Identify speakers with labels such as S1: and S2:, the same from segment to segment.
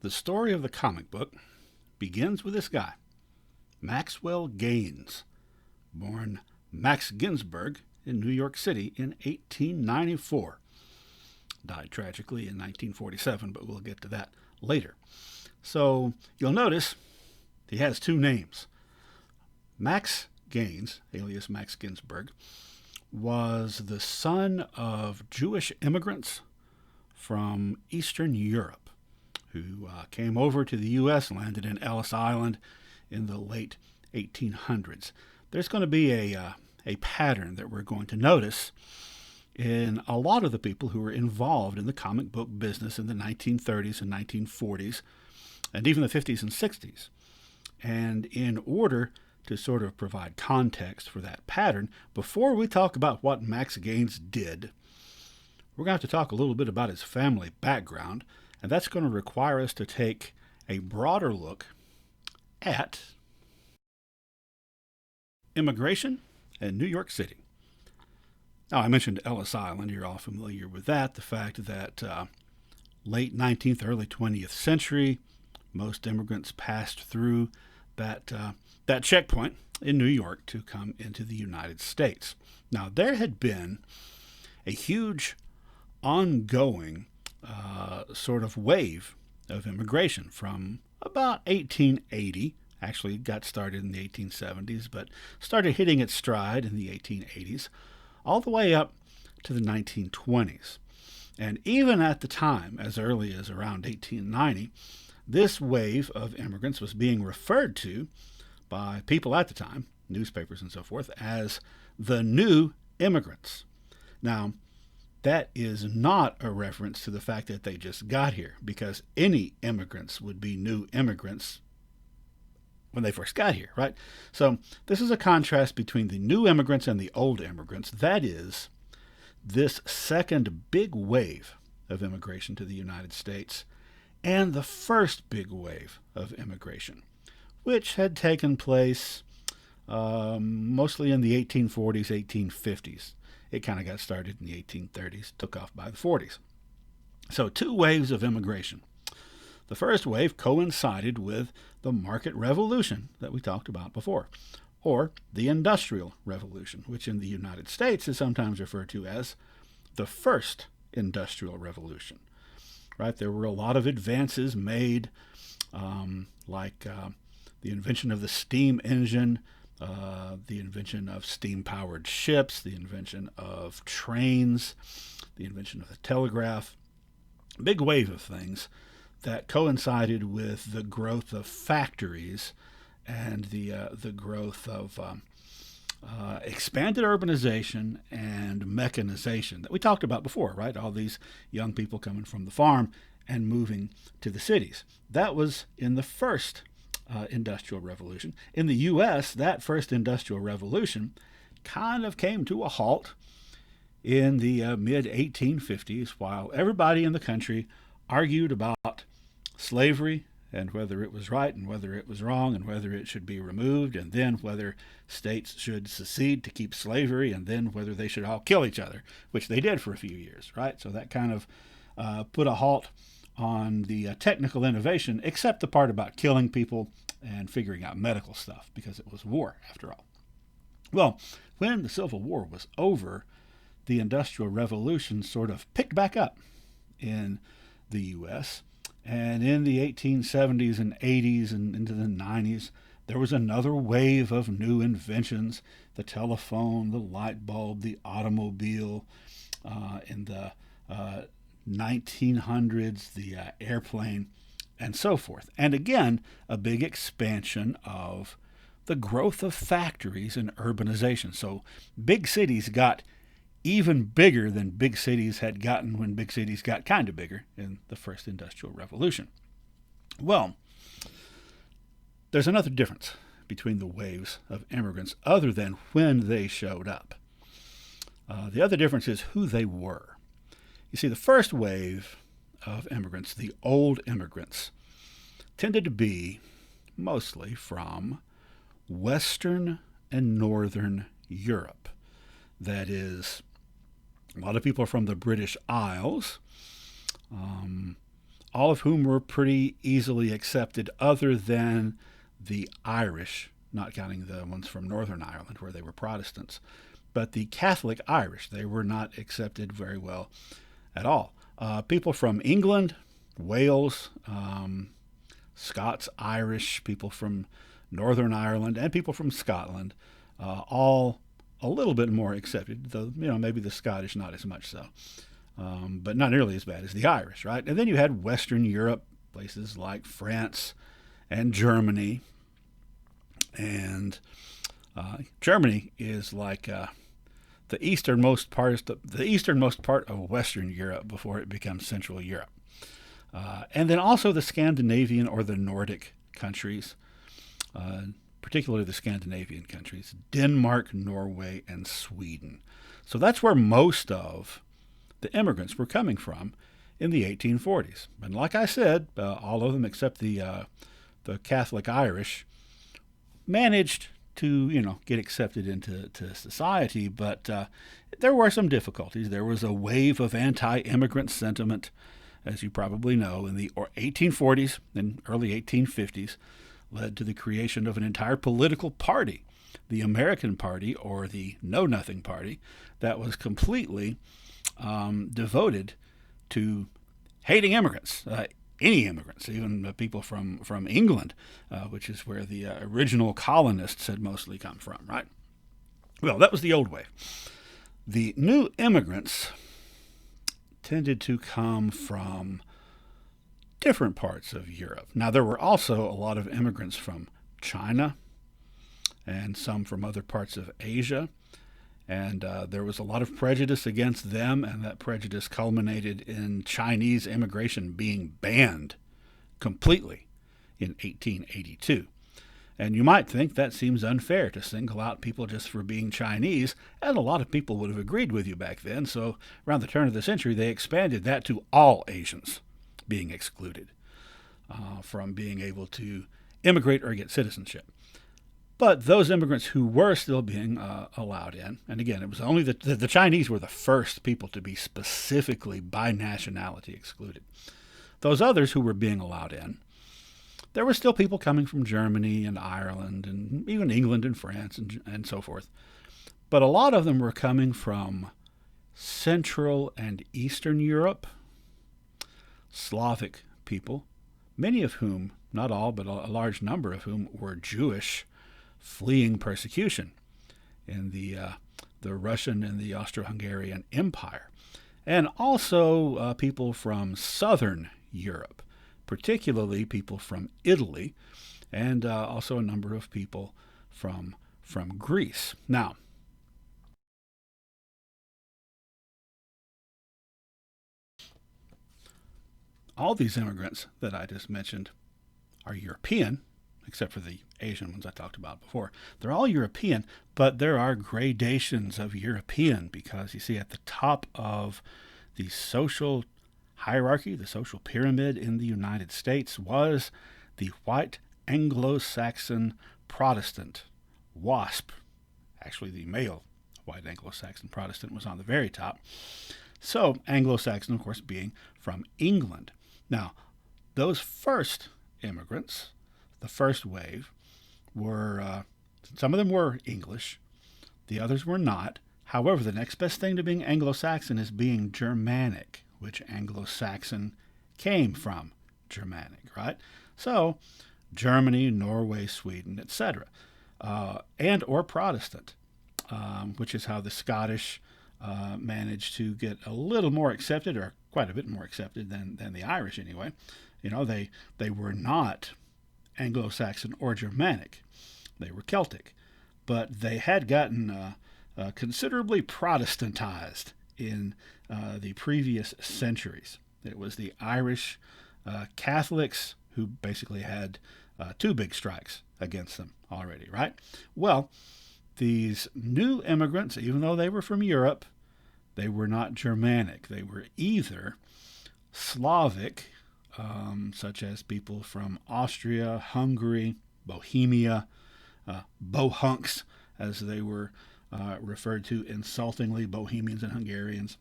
S1: The story of the comic book begins with this guy, Maxwell Gaines, born Max Ginsberg in New York City in 1894. Died tragically in 1947, but we'll get to that later. So you'll notice he has two names. Max Gaines, alias Max Ginsberg, was the son of Jewish immigrants from Eastern Europe who came over to the U.S. and landed in Ellis Island in the late 1800s. There's going to be a pattern that we're going to notice in a lot of the people who were involved in the comic book business in the 1930s and 1940s, and even the 50s and 60s. And in order to sort of provide context for that pattern, before we talk about what Max Gaines did, we're going to have to talk a little bit about his family background, and that's going to require us to take a broader look at immigration in New York City. Now, I mentioned Ellis Island. You're all familiar with that. The fact that late 19th, early 20th century, most immigrants passed through that checkpoint in New York to come into the United States. Now, there had been a huge ongoing sort of wave of immigration from about 1880. Actually, got started in the 1870s, but started hitting its stride in the 1880s, all the way up to the 1920s. And even at the time, as early as around 1890, this wave of immigrants was being referred to by people at the time, newspapers and so forth, as the new immigrants. Now, that is not a reference to the fact that they just got here, because any immigrants would be new immigrants when they first got here, right? So this is a contrast between the new immigrants and the old immigrants. That is, this second big wave of immigration to the United States and the first big wave of immigration, which had taken place mostly in the 1840s, 1850s. It kind of got started in the 1830s, took off by the 40s. So two waves of immigration. The first wave coincided with the market revolution that we talked about before, or the Industrial Revolution, which in the United States is sometimes referred to as the First Industrial Revolution. Right? There were a lot of advances made, like the invention of the steam engine, the invention of steam-powered ships, the invention of trains, the invention of the telegraph. Big wave of things that coincided with the growth of factories and the growth of expanded urbanization and mechanization that we talked about before, right? All these young people coming from the farm and moving to the cities. That was in the first Industrial Revolution. In the U.S., that first Industrial Revolution kind of came to a halt in the mid-1850s while everybody in the country argued about slavery and whether it was right and whether it was wrong and whether it should be removed, and then whether states should secede to keep slavery, and then whether they should all kill each other, which they did for a few years, right? So that kind of put a halt on the technical innovation, except the part about killing people and figuring out medical stuff, because it was war, after all. Well, when the Civil War was over, the Industrial Revolution sort of picked back up in the U.S., and in the 1870s and 80s and into the 90s, there was another wave of new inventions: the telephone, the light bulb, the automobile. In the 1900s, the airplane, and so forth. And again, a big expansion of the growth of factories and urbanization. So big cities got even bigger than big cities had gotten when big cities got kind of bigger in the first Industrial Revolution. Well, there's another difference between the waves of immigrants other than when they showed up. The other difference is who they were. You see, the first wave of immigrants, the old immigrants, tended to be mostly from Western and Northern Europe. That is, a lot of people are from the British Isles, all of whom were pretty easily accepted, other than the Irish, not counting the ones from Northern Ireland where they were Protestants. But the Catholic Irish, they were not accepted very well at all. People from England, Wales, Scots Irish, people from Northern Ireland, and people from Scotland, all a little bit more accepted, though maybe the Scottish not as much so, but not nearly as bad as the Irish, right? And then you had Western Europe, places like France and Germany, and Germany is like the easternmost part of Western Europe before it becomes Central Europe. And then also the Scandinavian or the Nordic countries, particularly the Scandinavian countries, Denmark, Norway, and Sweden. So that's where most of the immigrants were coming from in the 1840s. And like I said, all of them except the Catholic Irish managed to, get accepted into society, but there were some difficulties. There was a wave of anti-immigrant sentiment, as you probably know, in the 1840s and early 1850s, led to the creation of an entire political party, the American Party, or the Know-Nothing Party, that was completely devoted to hating immigrants, any immigrants, even people from England, which is where the original colonists had mostly come from, right? Well, that was the old way. The new immigrants tended to come from different parts of Europe. Now, there were also a lot of immigrants from China and some from other parts of Asia, and there was a lot of prejudice against them, and that prejudice culminated in Chinese immigration being banned completely in 1882. And you might think that seems unfair to single out people just for being Chinese, and a lot of people would have agreed with you back then, so around the turn of the century they expanded that to all Asians being excluded from being able to immigrate or get citizenship. But those immigrants who were still being allowed in, and again, it was only the Chinese were the first people to be specifically by nationality excluded. Those others who were being allowed in, there were still people coming from Germany and Ireland and even England and France and so forth. But a lot of them were coming from Central and Eastern Europe, Slavic people, many of whom, not all, but a large number of whom were Jewish, fleeing persecution in the Russian and the Austro-Hungarian Empire, and also people from Southern Europe, particularly people from Italy, and also a number of people from Greece. Now, all these immigrants that I just mentioned are European, except for the Asian ones I talked about before. They're all European, but there are gradations of European because, you see, at the top of the social hierarchy, the social pyramid in the United States, was the white Anglo-Saxon Protestant, WASP. Actually, the male white Anglo-Saxon Protestant was on the very top. So, Anglo-Saxon, of course, being from England. Now, those first immigrants, the first wave, were, some of them were English, the others were not. However, the next best thing to being Anglo-Saxon is being Germanic, which Anglo-Saxon came from Germanic, right? So, Germany, Norway, Sweden, etc., and or Protestant, which is how the Scottish managed to get a little more accepted, or quite a bit more accepted than the Irish anyway. They were not Anglo-Saxon or Germanic. They were Celtic. But they had gotten considerably Protestantized in the previous centuries. It was the Irish Catholics who basically had two big strikes against them already, right? Well, these new immigrants, even though they were from Europe, they were not Germanic. They were either Slavic, such as people from Austria, Hungary, Bohemia, Bohunks, as they were referred to insultingly, Bohemians and Hungarians,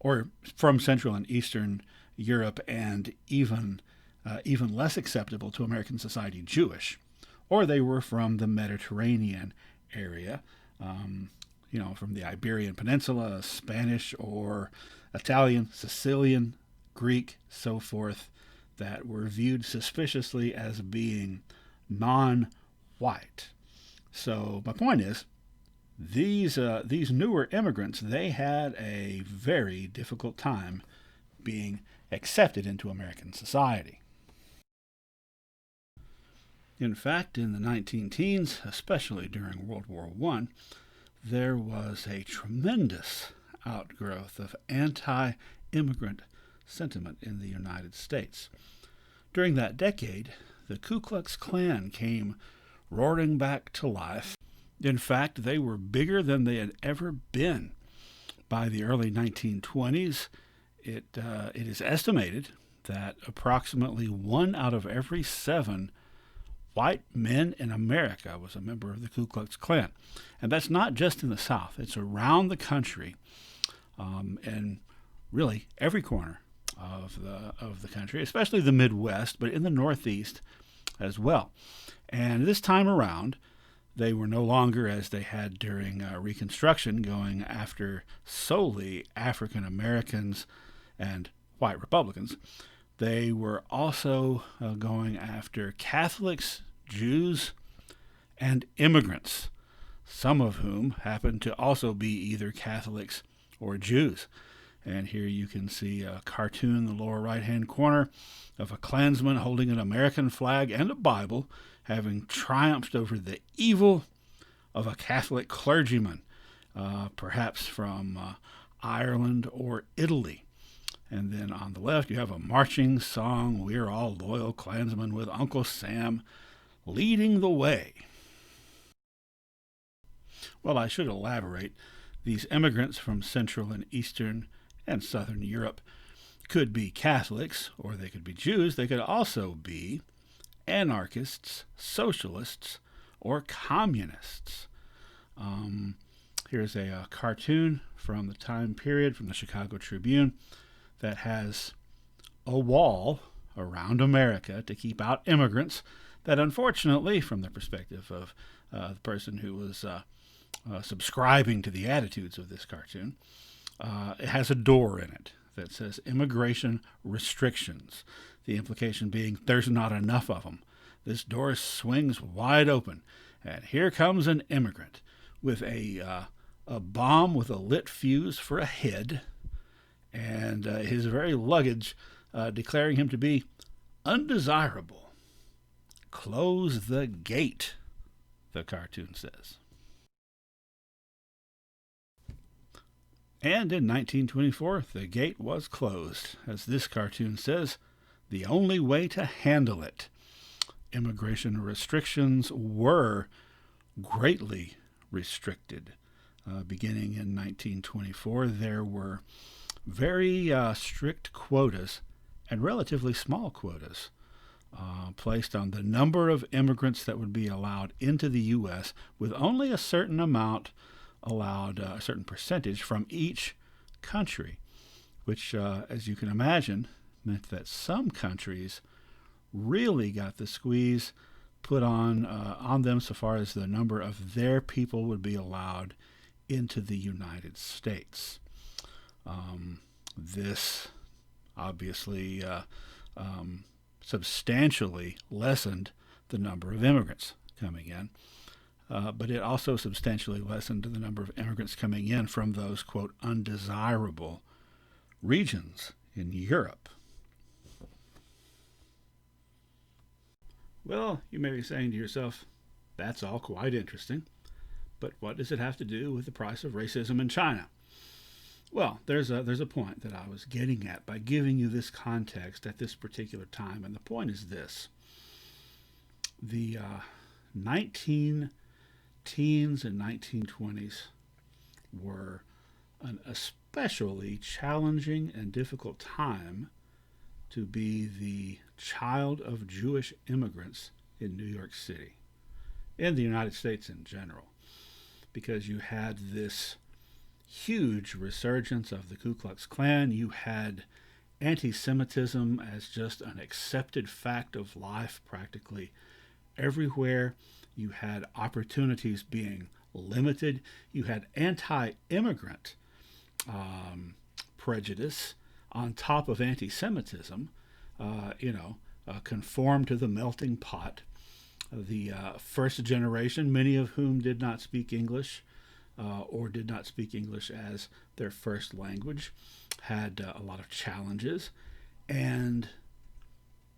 S1: or from Central and Eastern Europe, and even less acceptable to American society, Jewish, or they were from the Mediterranean area, from the Iberian Peninsula, Spanish or Italian, Sicilian, Greek, so forth, that were viewed suspiciously as being non-white. So my point is, these newer immigrants, they had a very difficult time being accepted into American society. In fact, in the 19 teens, especially during World War I, there was a tremendous outgrowth of anti-immigrant sentiment in the United States. During that decade, the Ku Klux Klan came roaring back to life. In fact, they were bigger than they had ever been. By the early 1920s, it is estimated that approximately 1 out of every 7 white men in America was a member of the Ku Klux Klan. And that's not just in the South. It's around the country, and really every corner of the country, especially the Midwest, but in the Northeast as well. And this time around, they were no longer, as they had during Reconstruction, going after solely African Americans and white Republicans. They were also going after Catholics, Jews, and immigrants, some of whom happened to also be either Catholics or Jews. And here you can see a cartoon in the lower right-hand corner of a Klansman holding an American flag and a Bible, having triumphed over the evil of a Catholic clergyman, perhaps from Ireland or Italy. And then on the left, you have a marching song, "We're All Loyal Klansmen," with Uncle Sam leading the way. Well, I should elaborate. These immigrants from Central and Eastern and Southern Europe could be Catholics, or they could be Jews. They could also be anarchists, socialists, or communists. Here's a cartoon from the time period from the Chicago Tribune that has a wall around America to keep out immigrants that, unfortunately, from the perspective of the person who was subscribing to the attitudes of this cartoon, it has a door in it that says immigration restrictions, the implication being there's not enough of them. This door swings wide open, and here comes an immigrant with a bomb with a lit fuse for a head, and his very luggage declaring him to be undesirable. Close the gate, the cartoon says. And in 1924, the gate was closed. As this cartoon says, the only way to handle it. Immigration restrictions were greatly restricted. Beginning in 1924, there were very strict quotas and relatively small quotas placed on the number of immigrants that would be allowed into the U.S., with only a certain amount allowed, a certain percentage from each country, which, as you can imagine, meant that some countries really got the squeeze put on them so far as the number of their people would be allowed into the United States. This obviously substantially lessened the number of immigrants coming in, but it also substantially lessened the number of immigrants coming in from those, quote, undesirable regions in Europe. Well, you may be saying to yourself, that's all quite interesting, but what does it have to do with the price of racism in China? Well, there's a point that I was getting at by giving you this context at this particular time, and the point is this. The 19 teens and 1920s were an especially challenging and difficult time to be the child of Jewish immigrants in New York City, in the United States in general, because you had this huge resurgence of the Ku Klux Klan. You had anti-Semitism as just an accepted fact of life practically everywhere. You had opportunities being limited. You had anti-immigrant prejudice on top of anti-Semitism, conform to the melting pot. The first generation, many of whom did not speak English or did not speak English as their first language, had a lot of challenges. And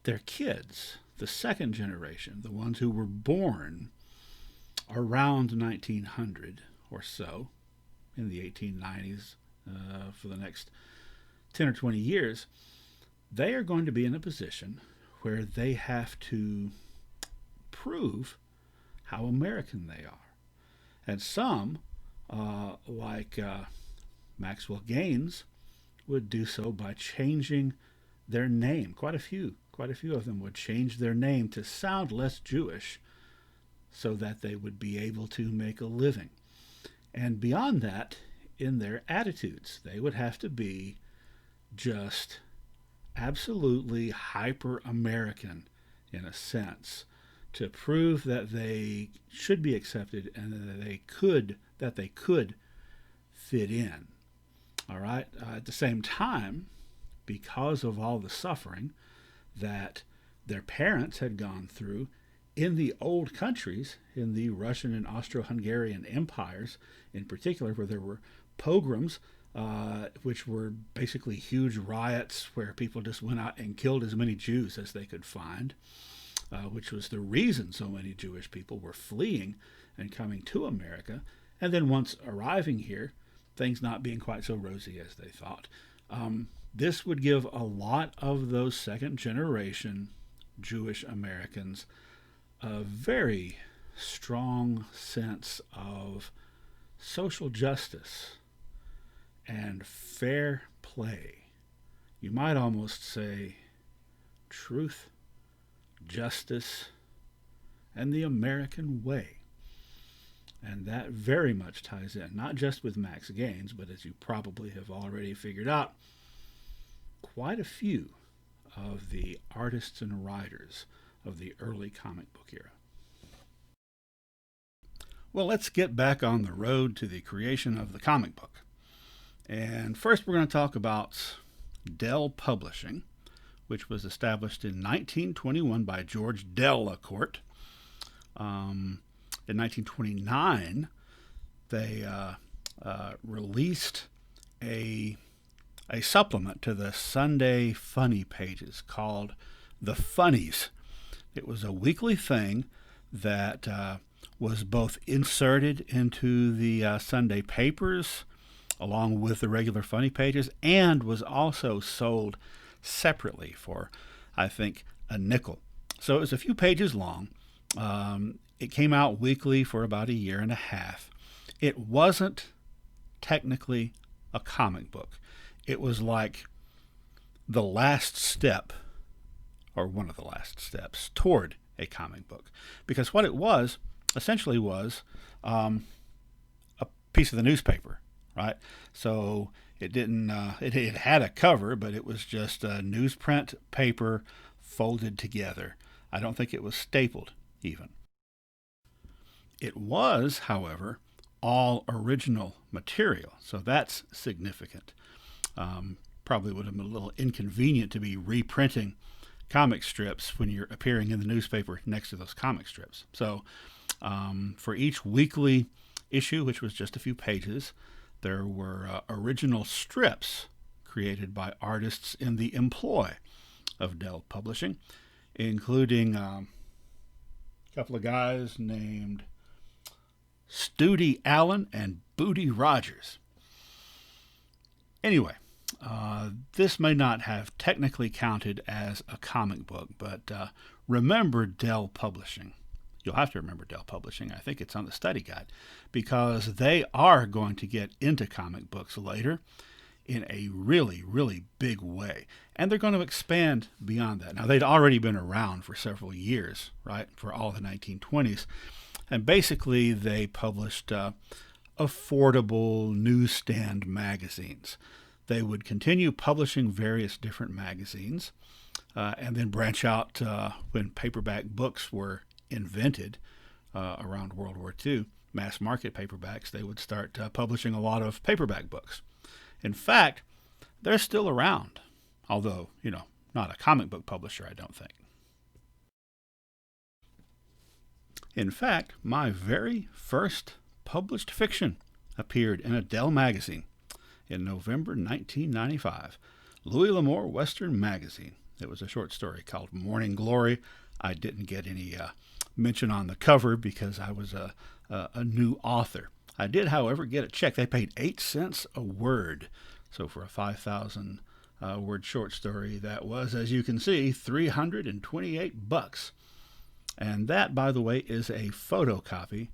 S1: their kids, the second generation, the ones who were born around 1900 or so, in the 1890s, for the next 10 or 20 years, they are going to be in a position where they have to prove how American they are. And some, like Maxwell Gaines, would do so by changing their name. Quite a few of them would change their name to sound less Jewish so that they would be able to make a living. And beyond that, in their attitudes, they would have to be just absolutely hyper-American in a sense to prove that they should be accepted and that they could fit in. All right. At the same time, because of all the suffering that their parents had gone through in the old countries, in the Russian and Austro-Hungarian empires in particular, where there were pogroms, which were basically huge riots where people just went out and killed as many Jews as they could find, which was the reason so many Jewish people were fleeing and coming to America. And then once arriving here, things not being quite so rosy as they thought. This would give a lot of those second-generation Jewish Americans a very strong sense of social justice and fair play. You might almost say truth, justice, and the American way. And that very much ties in, not just with Max Gaines, but as you probably have already figured out, quite a few of the artists and writers of the early comic book era. Well, let's get back on the road to the creation of the comic book. And first we're going to talk about Dell Publishing, which was established in 1921 by George Delacourt. In 1929, they released a supplement to the Sunday funny pages called the Funnies. It was a weekly thing that was both inserted into the Sunday papers along with the regular funny pages and was also sold separately for, I think, a nickel. So it was a few pages long. It came out weekly for about a year and a half. It wasn't technically a comic book. It was like the last step, or one of the last steps, toward a comic book. Because what it was, essentially was a piece of the newspaper, right? So it didn't, it had a cover, but it was just a newsprint paper folded together. I don't think it was stapled even. It was, however, all original material, so that's significant. Probably would have been a little inconvenient to be reprinting comic strips when you're appearing in the newspaper next to those comic strips. So for each weekly issue, which was just a few pages, there were original strips created by artists in the employ of Dell Publishing, including a couple of guys named Studi Allen and Booty Rogers. Anyway, this may not have technically counted as a comic book, but remember Dell Publishing. You'll have to remember Dell Publishing. I think it's on the study guide, because they are going to get into comic books later in a really, really big way. And they're going to expand beyond that. Now, they'd already been around for several years, right, for all the 1920s. And basically, they published affordable newsstand magazines they would continue publishing various different magazines and then branch out when paperback books were invented around World War II. Mass market paperbacks, they would start publishing a lot of paperback books. In fact, they're still around, although, not a comic book publisher, I don't think. In fact, my very first published fiction appeared in a Dell magazine in November 1995. Louis L'Amour Western Magazine. It was a short story called Morning Glory. I didn't get any mention on the cover because I was a new author. I did, however, get a check. They paid 8 cents a word. So for a 5,000 word short story, that was, as you can see, $328. And that, by the way, is a photocopy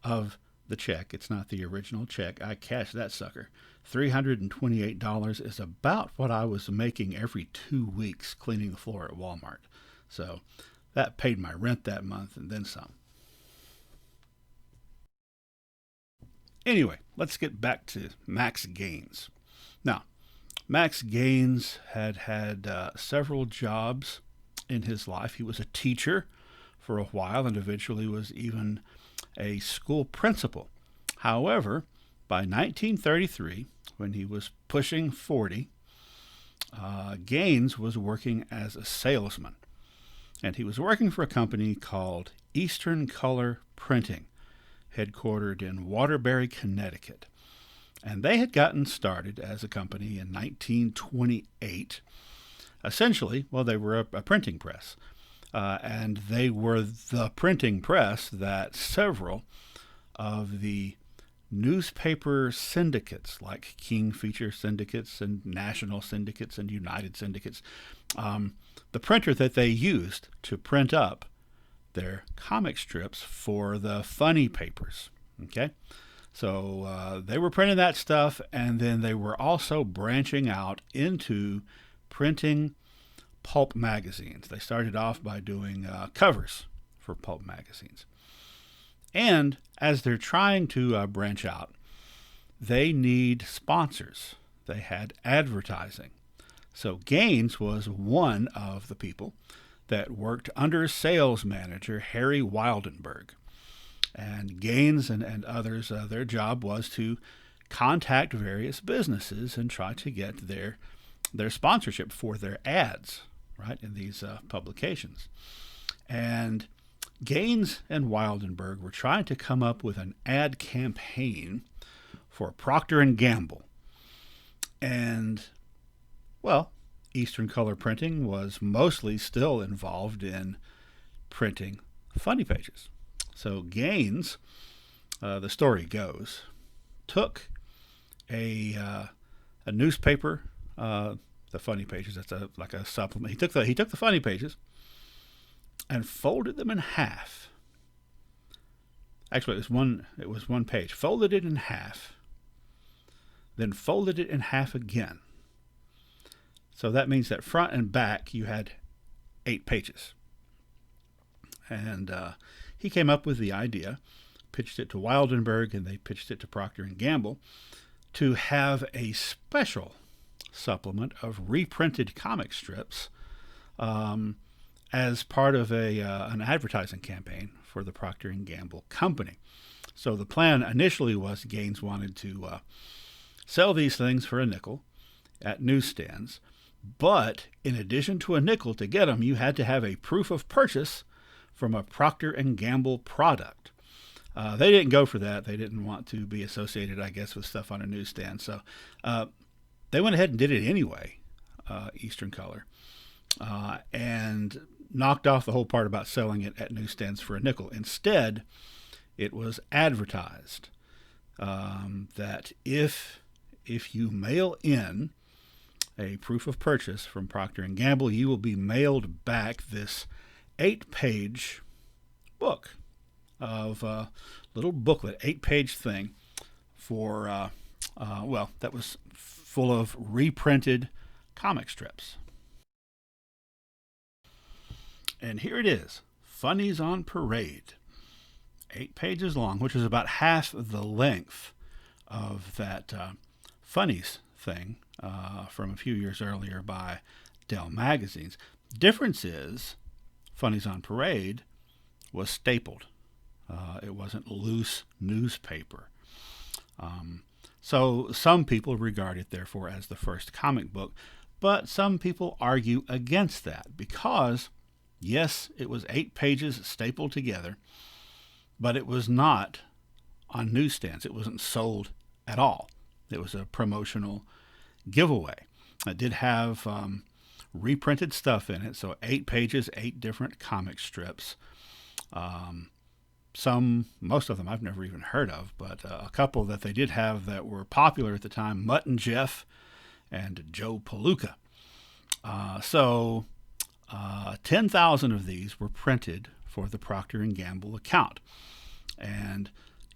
S1: of the check. It's not the original check. I cashed that sucker. $328 is about what I was making every 2 weeks cleaning the floor at Walmart. So that paid my rent that month and then some. Anyway, let's get back to Max Gaines. Now, Max Gaines had several jobs in his life. He was a teacher for a while and eventually was even a school principal. However, by 1933, when he was pushing 40, Gaines was working as a salesman. And he was working for a company called Eastern Color Printing, headquartered in Waterbury, Connecticut. And they had gotten started as a company in 1928. Essentially, they were a printing press. And they were the printing press that several of the newspaper syndicates, like Kingfisher syndicates and National syndicates and United syndicates, the printer that they used to print up their comic strips for the funny papers. Okay? So they were printing that stuff, and then they were also branching out into printing pulp magazines. They started off by doing covers for pulp magazines. And as they're trying to branch out, they need sponsors. They had advertising. So Gaines was one of the people that worked under sales manager Harry Wildenberg. And Gaines and others, their job was to contact various businesses and try to get their sponsorship for their ads, right, in these publications. And Gaines and Wildenberg were trying to come up with an ad campaign for Procter & Gamble. And, Eastern Color Printing was mostly still involved in printing funny pages. So Gaines, the story goes, took a newspaper, the funny pages. That's like a supplement. He took the funny pages and folded them in half. Actually, it was one page. Folded it in half, then folded it in half again. So that means that front and back you had 8 pages. And he came up with the idea, pitched it to Wildenberg, and they pitched it to Procter & Gamble to have a special supplement of reprinted comic strips as part of an advertising campaign for the Procter & Gamble company. So the plan initially was Gaines wanted to sell these things for a nickel at newsstands, but in addition to a nickel to get them, you had to have a proof of purchase from a Procter & Gamble product. They didn't go for that. They didn't want to be associated, I guess, with stuff on a newsstand. So they went ahead and did it anyway, Eastern Color, and knocked off the whole part about selling it at newsstands for a nickel. Instead, it was advertised that if you mail in a proof of purchase from Procter & Gamble, you will be mailed back this 8-page book of little booklet, 8-page thing for, that was full of reprinted comic strips. And here it is, Funnies on Parade. 8 pages long, which is about half the length of that Funnies thing from a few years earlier by Dell magazines. Difference is, Funnies on Parade was stapled. It wasn't loose newspaper. So some people regard it, therefore, as the first comic book, but some people argue against that because, yes, it was 8 pages stapled together, but it was not on newsstands. It wasn't sold at all. It was a promotional giveaway. It did have reprinted stuff in it, so 8 pages, 8 different comic strips. Most of them I've never even heard of, but a couple that they did have that were popular at the time, Mutt and Jeff and Joe Palooka. 10,000 of these were printed for the Procter & Gamble account. And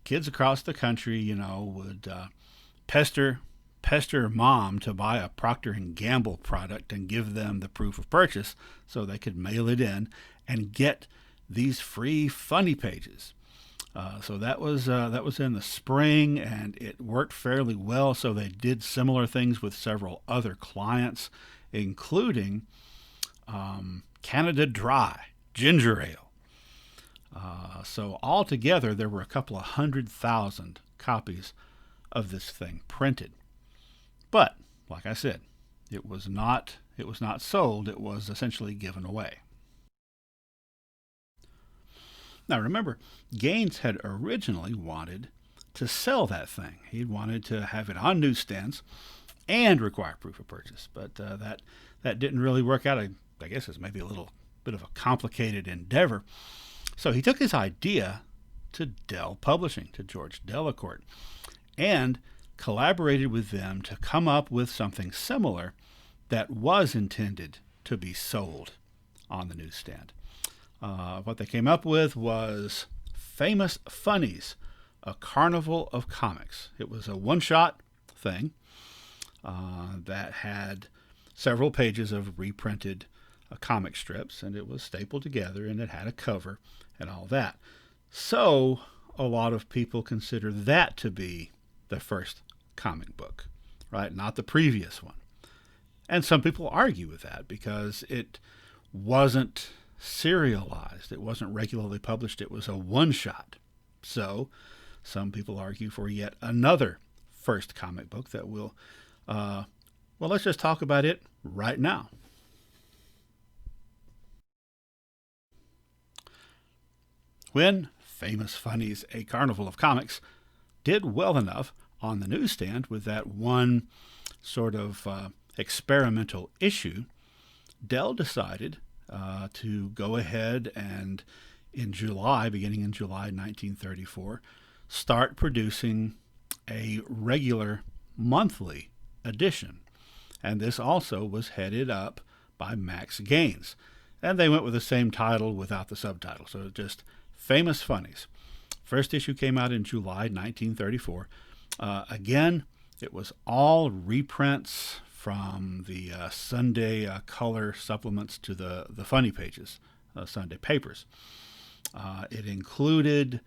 S1: kids across the country, would pester mom to buy a Procter & Gamble product and give them the proof of purchase so they could mail it in and get these free funny pages. So that was in the spring, and it worked fairly well. So they did similar things with several other clients, including Canada Dry ginger ale. So altogether, there were a couple of 100,000 copies of this thing printed. But like I said, it was not sold. It was essentially given away. Now remember, Gaines had originally wanted to sell that thing. He wanted to have it on newsstands and require proof of purchase, but that didn't really work out. I guess it's maybe a little bit of a complicated endeavor. So he took his idea to Dell Publishing, to George Delacourt, and collaborated with them to come up with something similar that was intended to be sold on the newsstand. What they came up with was Famous Funnies, a carnival of comics. It was a one-shot thing that had several pages of reprinted comic strips, and it was stapled together, and it had a cover and all that. So a lot of people consider that to be the first comic book, right? Not the previous one. And some people argue with that because it wasn't serialized. It wasn't regularly published. It was a one-shot. So some people argue for yet another first comic book that let's just talk about it right now. When Famous Funnies, a Carnival of Comics, did well enough on the newsstand with that one sort of experimental issue, Dell decided to go ahead and beginning in July 1934, start producing a regular monthly edition. And this also was headed up by Max Gaines. And they went with the same title without the subtitle. So just Famous Funnies. First issue came out in July 1934. Again, it was all reprints from the Sunday color supplements to the funny pages, Sunday papers. It included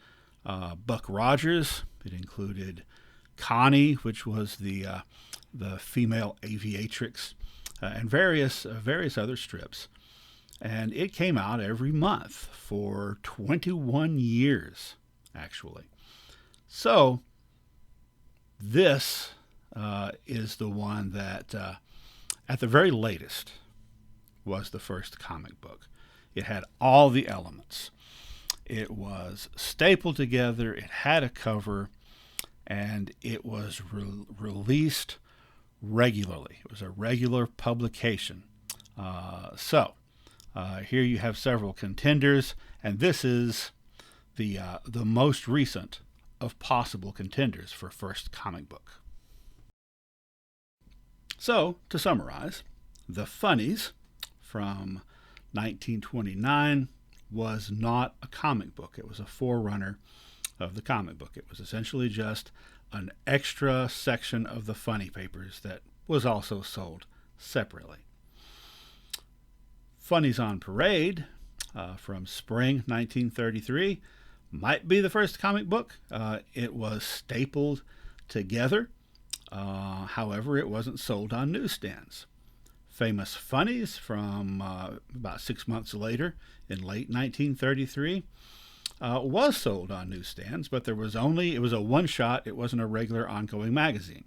S1: Buck Rogers. It included Connie, which was the female aviatrix, and various other strips. And it came out every month for 21 years, actually. So this is the one that, at the very latest, was the first comic book. It had all the elements. It was stapled together, it had a cover, and it was released regularly. It was a regular publication. Here you have several contenders, and this is the most recent of possible contenders for first comic book. So, to summarize, The Funnies from 1929 was not a comic book. It was a forerunner of the comic book. It was essentially just an extra section of the funny papers that was also sold separately. Funnies on Parade from spring 1933 might be the first comic book. It was stapled together. However, it wasn't sold on newsstands. Famous Funnies from about 6 months later in late 1933 was sold on newsstands, but it was a one-shot. It wasn't a regular ongoing magazine.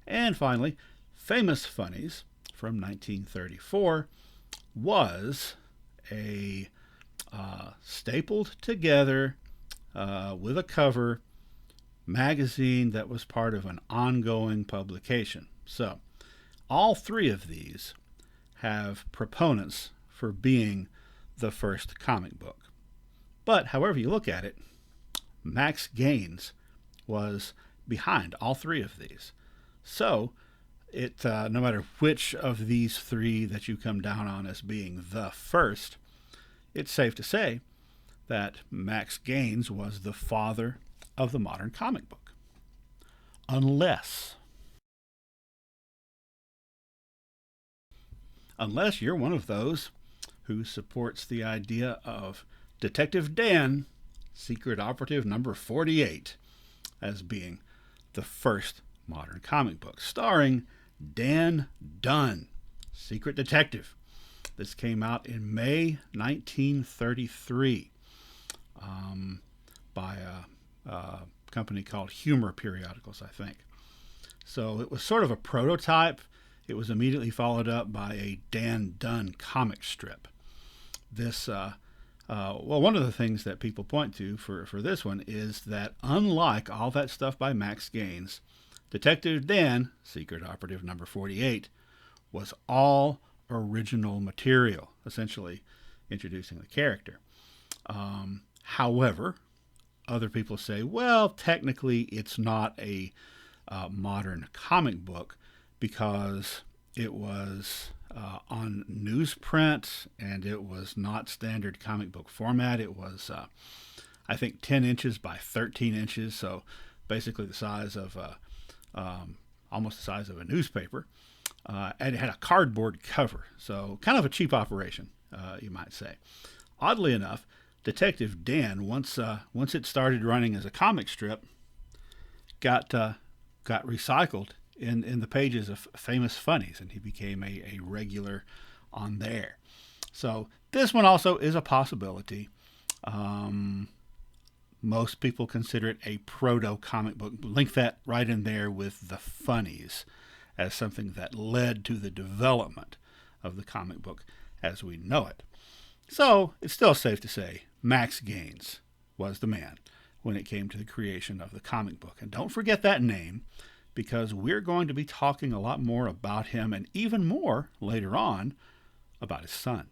S1: And finally, Famous Funnies from 1934 was a stapled together with a cover magazine that was part of an ongoing publication. So all three of these have proponents for being the first comic book. But however you look at it, Max Gaines was behind all three of these. So no matter which of these three that you come down on as being the first, it's safe to say that Max Gaines was the father of the modern comic book. Unless you're one of those who supports the idea of Detective Dan, Secret Operative number 48, as being the first modern comic book, starring Dan Dunn, Secret Detective. This came out in May 1933 by a company called Humor Periodicals, I think. So it was sort of a prototype. It was immediately followed up by a Dan Dunn comic strip. This, one of the things that people point to for this one is that unlike all that stuff by Max Gaines, Detective Dan, Secret Operative number 48, was all original material, essentially introducing the character. However, other people say, well, technically it's not a modern comic book because it was on newsprint and it was not standard comic book format. It was, I think, 10 inches by 13 inches, so basically the size of almost the size of a newspaper. And it had a cardboard cover, so kind of a cheap operation, you might say. Oddly enough, Detective Dan, once it started running as a comic strip, got recycled in the pages of Famous Funnies, and he became a regular on there. So this one also is a possibility. Most people consider it a proto-comic book. Link that right in there with the Funnies as something that led to the development of the comic book as we know it. So it's still safe to say Max Gaines was the man when it came to the creation of the comic book. And don't forget that name, because we're going to be talking a lot more about him and even more later on about his son.